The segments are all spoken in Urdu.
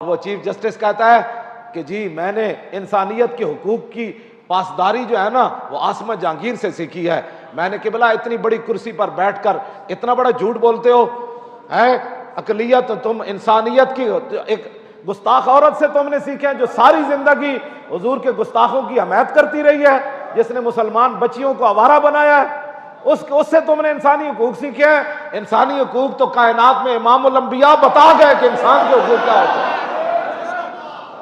وہ چیف جسٹس کہتا ہے کہ جی میں نے انسانیت کے حقوق کی پاسداری جو ہے نا وہ عاصمہ جہانگیر سے سیکھی ہے. میں نے قبلہ اتنی بڑی کرسی پر بیٹھ کر اتنا بڑا جھوٹ بولتے ہو, ہے اقلیت, تم انسانیت کی ایک گستاخ عورت سے تم نے سیکھے ہیں جو ساری زندگی حضور کے گستاخوں کی حمایت کرتی رہی ہے, جس نے مسلمان بچیوں کو آوارہ بنایا ہے, اس سے تم نے انسانی حقوق سیکھے ہیں. انسانی حقوق تو کائنات میں امام الانبیاء بتا گئے کہ انسان کے حقوق کیا ہوتے ہیں.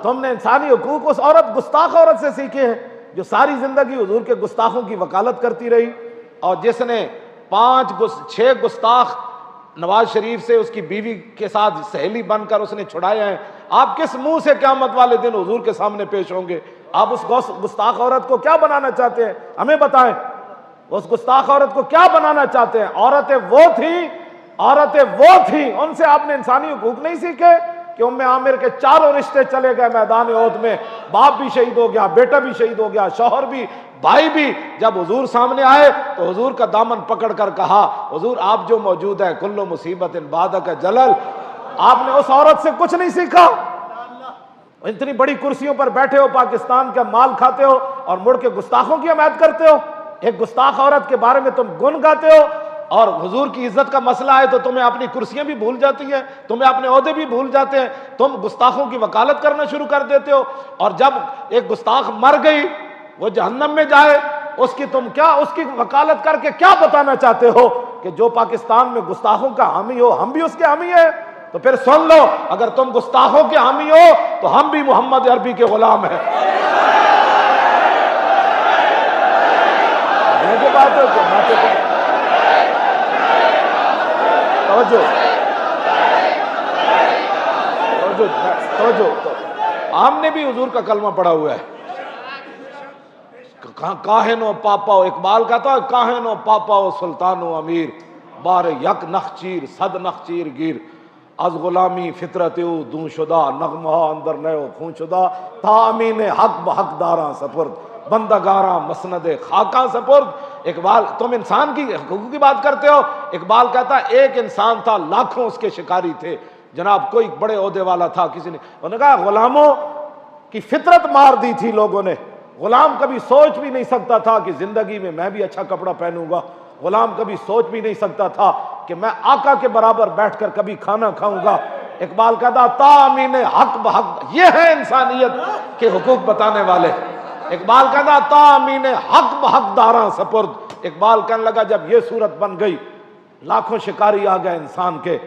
تم نے انسانی حقوق اس عورت گستاخ عورت سے سیکھے ہیں جو ساری زندگی حضور کے گستاخوں کی وکالت کرتی رہی, اور جس نے 6 گستاخ نواز شریف سے اس کی بیوی کے ساتھ سہیلی بن کر اس نے چھڑائے ہیں. آپ کس منہ سے قیامت والے دن حضور کے سامنے پیش ہوں گے؟ آپ اس گستاخ عورت کو کیا بنانا چاہتے ہیں؟ ہمیں بتائیں, اس گستاخ عورت کو کیا بنانا چاہتے ہیں؟ عورتیں وہ تھیں, ان سے آپ نے انسانی حقوق نہیں سیکھے کہ ام عامر کے 4 رشتے چلے گئے میدان احد میں, باپ بھی شہید ہو گیا, بیٹا بھی شہید ہو گیا, شوہر بھی, بھائی بھی. جب حضور سامنے آئے تو حضور کا دامن پکڑ کر کہا, حضور آپ جو موجود ہے کل مصیبت بعدک جلل. آپ نے اس عورت سے کچھ نہیں سیکھا. اتنی بڑی کرسیوں پر بیٹھے ہو, پاکستان کا مال کھاتے ہو اور مڑ کے گستاخوں کی حمایت کرتے ہو. ایک گستاخ عورت کے بارے میں تم گن گاتے ہو, اور حضور کی عزت کا مسئلہ ہے تو تمہیں اپنی کرسیاں بھی بھول جاتی ہیں, تمہیں اپنے عہدے بھی بھول جاتے ہیں, تم گستاخوں کی وکالت کرنا شروع کر دیتے ہو. اور جب ایک گستاخ مر گئی وہ جہنم میں جائے, اس کی وکالت کر کے کیا بتانا چاہتے ہو کہ جو پاکستان میں گستاخوں کا حامی ہو ہم بھی اس کے حامی ہیں؟ تو پھر سن لو, اگر تم گستاخوں کے حامی ہو تو ہم بھی محمد عربی کے غلام ہیں. ہم نے بھی حضور کا کلمہ پڑھا ہوا ہے. کاہن و پاپا, اقبال کہتا ہے کاہن و پاپا و سلطان و امیر, بار یک نخچیر صد نخچیر گیر, از غلامی فطرت او دون شدہ, نغمہ اندر نیو خون شدہ, تا امین حق بحق داراں سپرد, بندگاراں مسند خاکاں سپرد. اقبال, تم انسان کی حقوق کی بات کرتے ہو. اقبال کہتا ہے ایک انسان تھا لاکھوں اس کے شکاری تھے. جناب کوئی بڑے عہدے والا تھا, کسی نے, انہوں نے کہا غلاموں کی فطرت مار دی تھی لوگوں نے. غلام کبھی سوچ بھی نہیں سکتا تھا کہ زندگی میں بھی اچھا کپڑا پہنوں گا. غلام کبھی سوچ بھی نہیں سکتا تھا کہ میں آقا کے برابر بیٹھ کر کبھی کھانا کھاؤں گا. اقبال کہتا تامین حق بحق, یہ ہے انسانیت کے حقوق بتانے والے. اقبال کہتا تامین حق بحق داراں سپرد. اقبال کہنے لگا جب یہ صورت بن گئی, لاکھوں شکاری آ گئے انسان کے,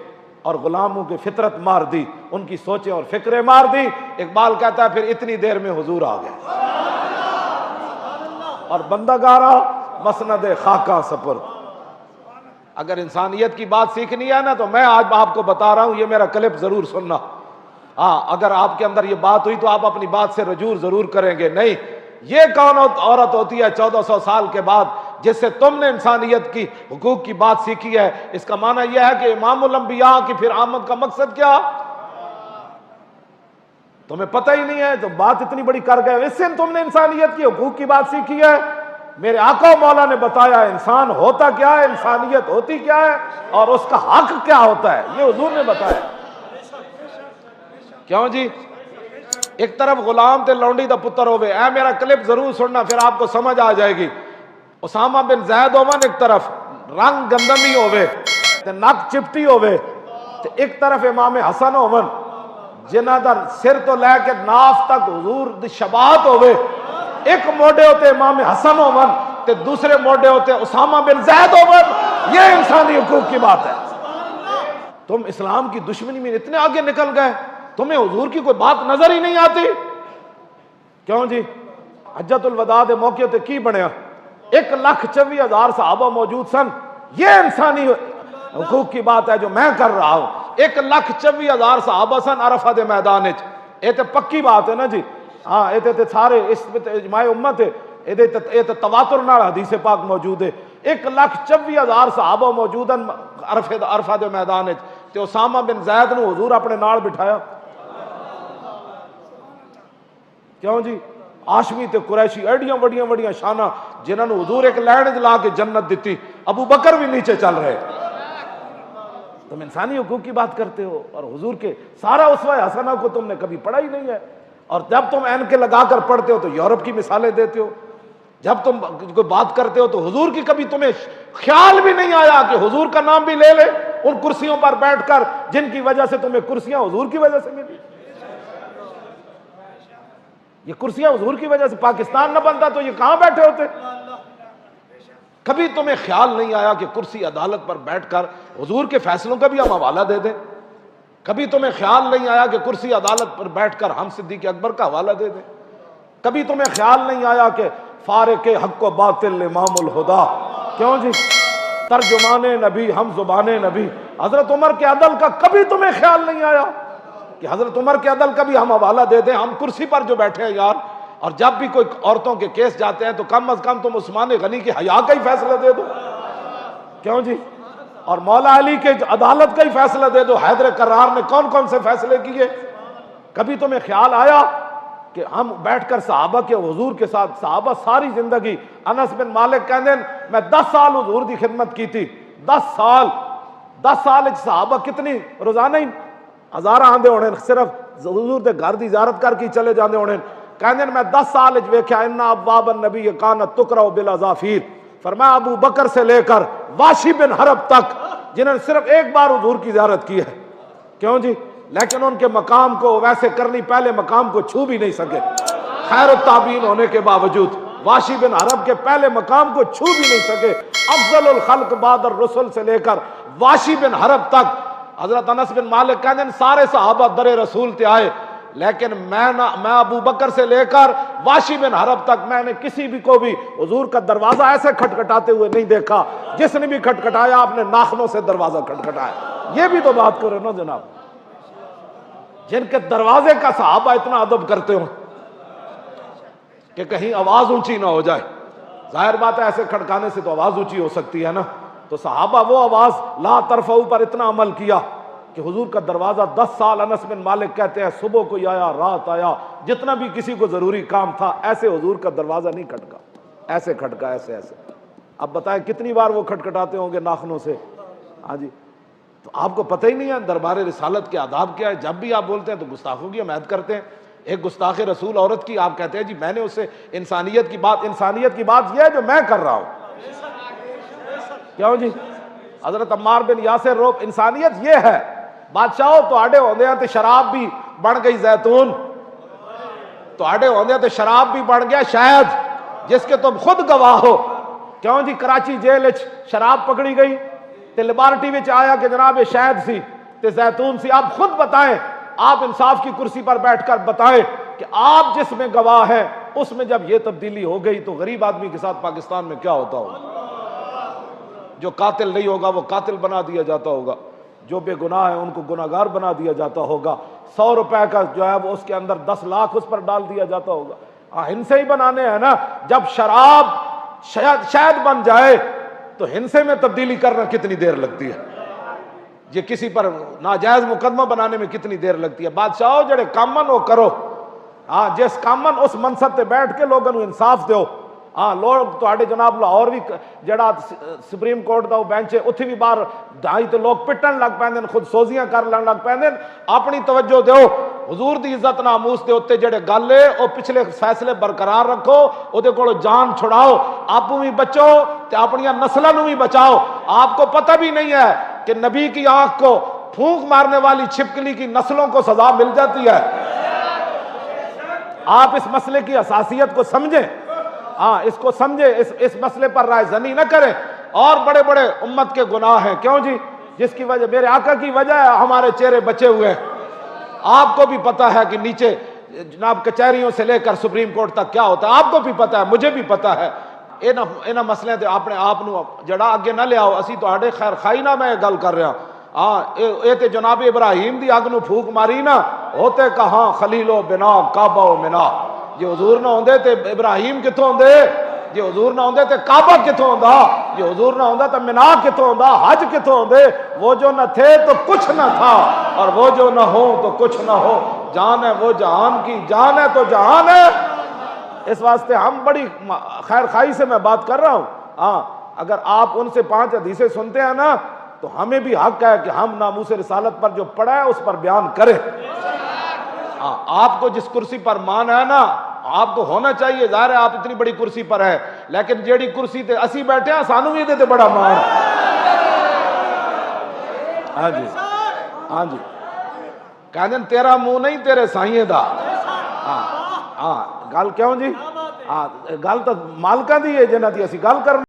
اور غلاموں کی فطرت مار دی, ان کی سوچیں اور فکریں مار دی. اقبال کہتا ہے پھر اتنی دیر میں حضور آ گئے اور بندگارا مسند خاکہ سپرد. اگر انسانیت کی بات سیکھنی ہے نا تو میں آج آپ کو بتا رہا ہوں, یہ میرا کلپ ضرور سننا. ہاں, اگر آپ کے اندر یہ بات ہوئی تو آپ اپنی بات سے رجوع ضرور کریں گے. نہیں, یہ کون عورت ہوتی ہے 1400 سال کے بعد جس سے تم نے انسانیت کی حقوق کی بات سیکھی ہے؟ اس کا معنی یہ ہے کہ امام الانبیاء کی پھر آمد کا مقصد کیا تمہیں پتہ ہی نہیں ہے, تو بات اتنی بڑی کر گئے. اس سے تم نے انسانیت کی حقوق کی بات سیکھی ہے. میرے آقا و مولا نے بتایا انسان ہوتا کیا ہے, انسانیت ہوتی کیا ہے, اور اس کا حق کیا ہوتا ہے, یہ حضور نے بتایا. کیوں جی؟ ایک طرف غلام تے لونڈی دا پتر ہوئے, اے میرا کلپ ضرور سننا پھر آپ کو سمجھ آ جائے گی. اسامہ بن زید ہوون ایک طرف, رنگ گندمی ہوئے تے نک چپٹی ہوئے, تے ایک طرف امام حسن ہوون جنہ دا سر تو لے کے ناف تک حضور دی شباہت ہوئے. ایک موڈے ہوتے امام حسن ہوون تے دوسرے موڈے ہوتے اسامہ بن زید ہوون. یہ انسانی حقوق کی بات ہے. تم اسلام کی دشمنی میں اتنے آگے نکل گئے, تمہیں حضور کی کوئی بات نظر ہی نہیں آتی. کیوں جی؟ حجت الوداع دے موقع تے کی بنیا, 1,24,000 صحابہ موجود سن. یہ انسانی حقوق کی بات ہے جو میں کر رہا ہوں. 1,24,000 صحابہ سن عرفہ دے میدان وچ. یہ تے پکی بات ہے نا جی. ہاں, یہ تے سارے اس اجماع امت ہے, یہ تے تواتر نال حدیث پاک موجود ہے. 1,24,000 صحابہ موجود ہیں عرفہ دے میدان وچ, تے اسامہ بن زید نو حضور اپنے نال بٹھایا. کیوں جی؟ ہاشمی تے قریشی ایڈیاں وڈیاں شاناں جنہاں نو حضور ایک لین وچ لا کے جنت دتی. ابو بکر بھی نیچے چل رہے. تم انسانی حقوق کی بات کرتے ہو اور حضور کے سارا اسوہ حسنہ کو تم نے کبھی پڑھا ہی نہیں ہے، اور جب تم عین کے لگا کر پڑھتے ہو تو یورپ کی مثالیں دیتے ہو، جب تم کوئی بات کرتے ہو تو حضور کی کبھی تمہیں خیال بھی نہیں آیا کہ حضور کا نام بھی لے لے ان کرسیوں پر بیٹھ کر جن کی وجہ سے تمہیں کرسیاں حضور کی وجہ سے ملی۔ یہ کرسیاں حضور کی وجہ سے، پاکستان نہ بنتا تو یہ کہاں بیٹھے ہوتے؟ کبھی تمہیں خیال نہیں آیا کہ کرسی عدالت پر بیٹھ کر حضور کے فیصلوں کا بھی ہم حوالہ دے دیں؟ کبھی تمہیں خیال نہیں آیا کہ کرسی عدالت پر بیٹھ کر ہم صدیق اکبر کا حوالہ دے دیں؟ کبھی تمہیں خیال نہیں آیا کہ فارق حق و باطل امام الہدا، کیوں جی، ترجمان نبی ہم زبان نبی، حضرت عمر کے عدل کا کبھی تمہیں خیال نہیں آیا کہ حضرت عمر کے عدل کا بھی ہم حوالہ دے دیں؟ ہم کرسی پر جو بیٹھے ہیں یار، اور جب بھی کوئی عورتوں کے کیس جاتے ہیں تو کم از کم تم عثمان غنی کی حیا کا ہی فیصلہ دے دو، کیوں جی، اور مولا علی کے عدالت کا ہی فیصلہ دے دو۔ حیدر کرار نے کون کون سے فیصلے کیے؟ کبھی تمہیں خیال آیا کہ ہم بیٹھ کر صحابہ کے حضور کے ساتھ، صحابہ ساری زندگی، انس بن مالک کہندے میں 10 سال حضور دی خدمت کی تھی، 10 سال صحابہ کتنی روزانہ ہی ہزار آندے ہونے، صرف حضور دے گھر دی زیارت کر کے چلے جاندے ہونے، کہندے میں 10 سال ویکھیا ان ابواب النبی کانت تقرأ بالاظافیر، فرمایا ابو بکر سے لے کر واشی بن حرب تک جنہوں نے صرف ایک بار حضور کی زیارت کی ہے، کیوں جی، لیکن ان کے مقام کو ویسے کرنی، پہلے مقام کو چھو بھی نہیں سکے، خیر التابعین ہونے کے باوجود واشی بن حرب کے پہلے مقام کو چھو بھی نہیں سکے۔ افضل الخلق بعد الرسل سے لے کر واشی بن حرب تک، حضرت انس بن مالک کہتے ہیں سارے صحابہ در رسول تے آئے، لیکن میں ابو بکر سے لے کر واشی بن حرب تک میں نے کسی بھی کو بھی حضور کا دروازہ ایسے کھٹکھٹاتے ہوئے نہیں دیکھا، جس نے بھی کھٹکھٹایا اپنے ناخنوں سے دروازہ کھٹکھٹایا۔ یہ بھی تو بات کرو نا جناب، جن کے دروازے کا صحابہ اتنا ادب کرتے ہوں کہ کہیں آواز اونچی نہ ہو جائے، ظاہر بات ہے ایسے کھٹکانے سے تو آواز اونچی ہو سکتی ہے نا، تو صحابہ وہ آواز لا ترفعوا پر اتنا عمل کیا کہ حضور کا دروازہ 10 سال، انس بن مالک کہتے ہیں صبح کوئی آیا، رات آیا، جتنا بھی کسی کو ضروری کام تھا، ایسے حضور کا دروازہ نہیں کھٹکا، ایسے کھٹکا، ایسے ایسے۔ اب بتائیں کتنی بار وہ کھٹکھٹاتے ہوں گے ناخنوں سے؟ ہاں جی، تو آپ کو پتہ ہی نہیں ہے دربار رسالت کے آداب کیا ہے؟ جب بھی آپ بولتے ہیں تو گستاخوں کی حمایت کرتے ہیں۔ ایک گستاخ رسول عورت کی آپ کہتے ہیں جی میں نے اسے انسانیت کی بات یہ ہے جو میں کر رہا ہوں، کیوں جی؟ حضرت عمار بن یاسر روب انسانیت یہ ہے، بادشاہو تو آڈے ہوندے ہیں تو شراب بھی بڑھ گئی زیتون، تو آڈے ہوندے ہیں تو شراب بھی بڑھ گیا شہد، جس کے تم خود گواہ ہو، کیوں جی؟ کراچی جیل شراب پکڑی گئی تے لیبارٹی وچ آیا کہ جناب یہ شہد سی تے زیتون سی، آپ خود بتائیں، آپ انصاف کی کرسی پر بیٹھ کر بتائیں کہ آپ جس میں گواہ ہیں اس میں جب یہ تبدیلی ہو گئی تو غریب آدمی کے ساتھ پاکستان میں کیا ہوتا ہوگا؟ جو قاتل نہیں ہوگا وہ قاتل بنا دیا جاتا ہوگا، جو بے گناہ ہیں ان کو گناہگار بنا دیا جاتا ہوگا، 100 روپے کا جو ہے وہ اس کے اندر 10 لاکھ اس پر ڈال دیا جاتا ہوگا۔ ہنسے ہی بنانے ہیں نا، جب شراب شہد بن جائے تو ہنسے میں تبدیلی کرنا کتنی دیر لگتی ہے، یہ کسی پر ناجائز مقدمہ بنانے میں کتنی دیر لگتی ہے۔ بادشاہو جڑے کامن ہو کرو، ہاں جس کامن اس منصب تے بیٹھ کے لوگوں انصاف دیو۔ ہاں لوگ تواڈے جناب لاہور بھی جڑا سپریم کورٹ دا بینچ ہے اتھے بھی باہر ڈھائی تے لوگ پٹن لگ پیندے، خود سوزیاں کر لگ پیندے، اپنی توجہ دیو، حضور دی عزت ناموس دے اوتے جڑے گل ہے او پچھلے فیصلے برقرار رکھو، او دے کولوں جان چھڑاؤ، آپو بھی بچو تے اپنی نسلاں نوں بھی بچاؤ۔ آپ کو پتہ بھی نہیں ہے کہ نبی کی آنکھ کو پھونک مارنے والی چھپکلی کی نسلوں کو سزا مل جاتی ہے۔ آپ اس مسئلے کی حساسیت کو سمجھیں، ہاں اس کو سمجھیں، اس مسئلے پر رائے زنی نہ کریں۔ اور بڑے بڑے امت کے گناہ ہیں، کیوں جی؟ جس کی وجہ میرے آقا کی وجہ ہے ہمارے چہرے بچے ہوئے ہیں۔ آپ کو بھی پتہ ہے کہ نیچے جناب کچہریوں سے لے کر سپریم کورٹ تک کیا ہوتا ہے، آپ کو بھی پتہ ہے، مجھے بھی پتہ ہے۔ انہاں مسئلے تے اپنے آپ نو جڑا اگے نہ لے آؤ، اسی تواڈے خیر خائی نہ میں گل کر رہا ہاں، اے تے جناب ابراہیم دی اگ نو پھونک ماری نا، ہوتے کہاں خلیل و بنا کعبہ و منا، جی حضور نہ ہوندے تے ابراہیم کتھوں ہوندے، جی حضور نہ ہوندے تے کعبہ کتھوں ہوندا، جی حضور نہ ہوندا تے منا کتھوں ہوندا، حج کتھوں ہوندے۔ وہ جو نہ تھے تو کچھ نہ تھا، اور وہ جو نہ ہو تو کچھ نہ ہو، جان ہے وہ جہان کی، جان ہے تو جہان ہے۔ اس واسطے ہم بڑی خیر خائی سے میں بات کر رہا ہوں، ہاں اگر آپ ان سے 5 حدیثیں سنتے ہیں نا تو تو ہمیں بھی حق ہے کہ ہم ناموس رسالت پر جو پڑھا ہے اس پر بیان کریں۔ آپ کو جس کرسی پر مان ہے نا، آپ کو ہونا چاہیے، ظاہر ہے آپ اتنی بڑی کرسی پر ہے، لیکن جیڑی کرسی تے اسی بیٹھے ہیں سانو بھی دے بڑا مان۔ ہاں جی ہاں جی، کہندے تیرا منہ نہیں تیرے سائیں دا۔ ہاں گل کیوں جی؟ گل تو مالکاں دی ہے جنہاں دی اسی گل کرنا۔